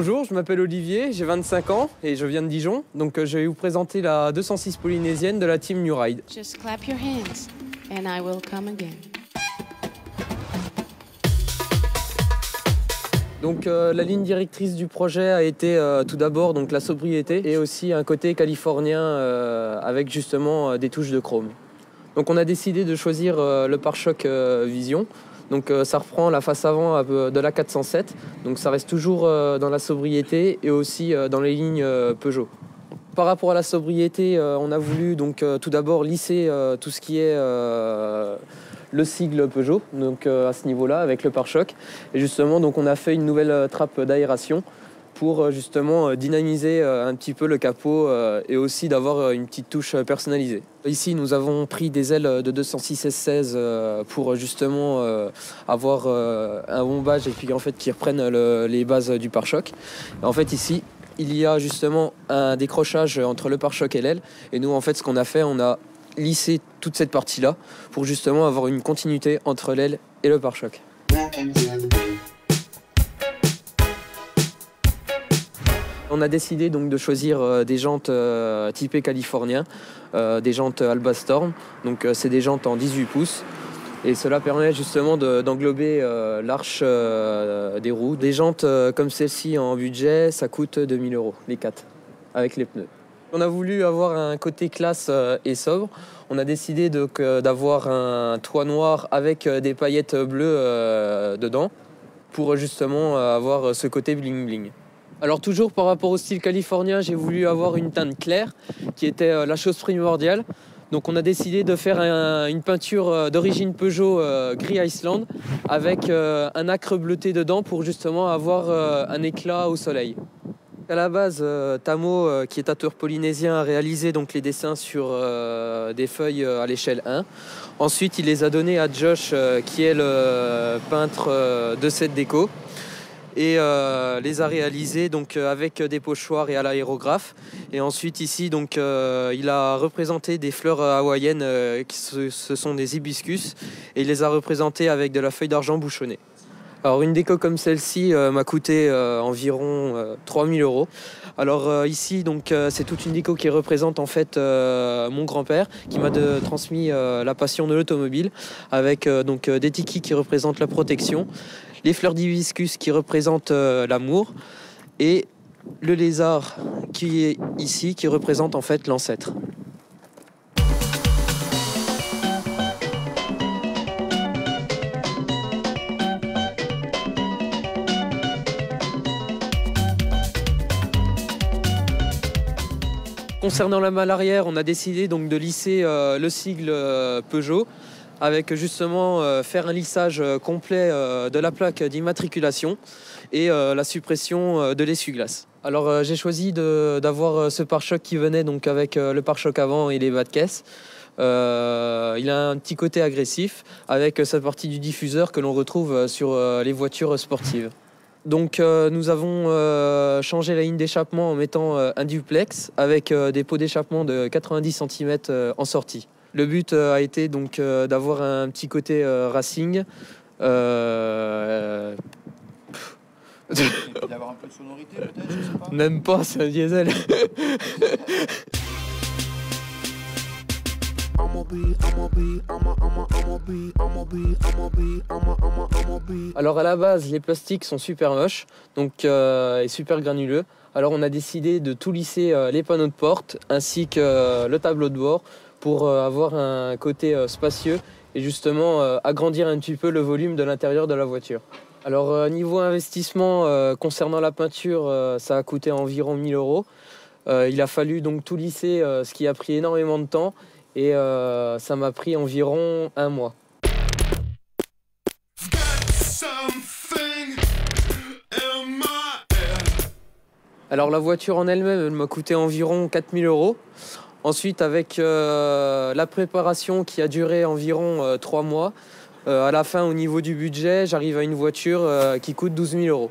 Bonjour, je m'appelle Olivier, j'ai 25 ans et je viens de Dijon. Donc je vais vous présenter la 206 polynésienne de la team New Ride. Just clap your hands and I will come again. Donc la ligne directrice du projet a été tout d'abord donc la sobriété et aussi un côté californien avec justement des touches de chrome. Donc on a décidé de choisir le pare-choc Vision. Donc ça reprend la face avant de la 407. Donc ça reste toujours dans la sobriété et aussi dans les lignes Peugeot. Par rapport à la sobriété, on a voulu donc tout d'abord lisser tout ce qui est le sigle Peugeot, donc à ce niveau-là avec le pare-choc. Et justement, donc on a fait une nouvelle trappe d'aération pour justement dynamiser un petit peu le capot et aussi d'avoir une petite touche personnalisée. Ici, nous avons pris des ailes de 206 S16 pour justement avoir un bombage et puis en fait qui reprennent les bases du pare-choc. En fait ici, il y a justement un décrochage entre le pare-choc et l'aile. Et nous, en fait, ce qu'on a fait, on a lissé toute cette partie-là pour justement avoir une continuité entre l'aile et le pare-choc. On a décidé donc de choisir des jantes typées californien, des jantes Alba Storm. Donc c'est des jantes en 18 pouces. Et cela permet justement d'englober l'arche des roues. Des jantes comme celle-ci en budget, ça coûte 2 000 € les 4, avec les pneus. On a voulu avoir un côté classe et sobre. On a décidé d'avoir un toit noir avec des paillettes bleues dedans pour justement avoir ce côté bling bling. Alors toujours par rapport au style californien, j'ai voulu avoir une teinte claire qui était la chose primordiale. Donc on a décidé de faire une peinture d'origine Peugeot gris Iceland avec un acre bleuté dedans pour justement avoir un éclat au soleil. À la base, Tamo, qui est tatoueur polynésien, a réalisé donc les dessins sur des feuilles à l'échelle 1. Ensuite, il les a donnés à Josh, qui est le peintre de cette déco, et les a réalisés donc avec des pochoirs et à l'aérographe. Et ensuite ici, donc, il a représenté des fleurs hawaïennes, ce sont des hibiscus, et il les a représentées avec de la feuille d'argent bouchonnée. Alors une déco comme celle-ci m'a coûté environ 3 000 €. Alors ici donc c'est toute une déco qui représente en fait mon grand-père qui m'a transmis la passion de l'automobile avec donc des tikis qui représentent la protection, les fleurs d'hibiscus qui représentent l'amour et le lézard qui est ici qui représente en fait l'ancêtre. Concernant la malle arrière, on a décidé donc de lisser le sigle Peugeot avec justement faire un lissage complet de la plaque d'immatriculation et la suppression de l'essuie-glace. Alors j'ai choisi d'avoir ce pare-choc qui venait donc avec le pare-choc avant et les bas de caisse. Il a un petit côté agressif avec cette partie du diffuseur que l'on retrouve sur les voitures sportives. Donc nous avons changé la ligne d'échappement en mettant un duplex avec des pots d'échappement de 90 cm en sortie. Le but a été donc d'avoir un petit côté racing. D'avoir un peu de sonorité peut-être, je sais pas. Même pas, c'est un diesel. Alors à la base, les plastiques sont super moches donc, et super granuleux. Alors on a décidé de tout lisser les panneaux de porte ainsi que le tableau de bord pour avoir un côté spacieux et justement agrandir un petit peu le volume de l'intérieur de la voiture. Alors niveau investissement concernant la peinture, ça a coûté environ 1 000 €. Il a fallu donc tout lisser, ce qui a pris énormément de temps. Et ça m'a pris environ 1 mois. Alors la voiture en elle-même, elle m'a coûté environ 4 000 €. Ensuite, avec la préparation qui a duré environ 3 mois, à la fin, au niveau du budget, j'arrive à une voiture qui coûte 12 000 €.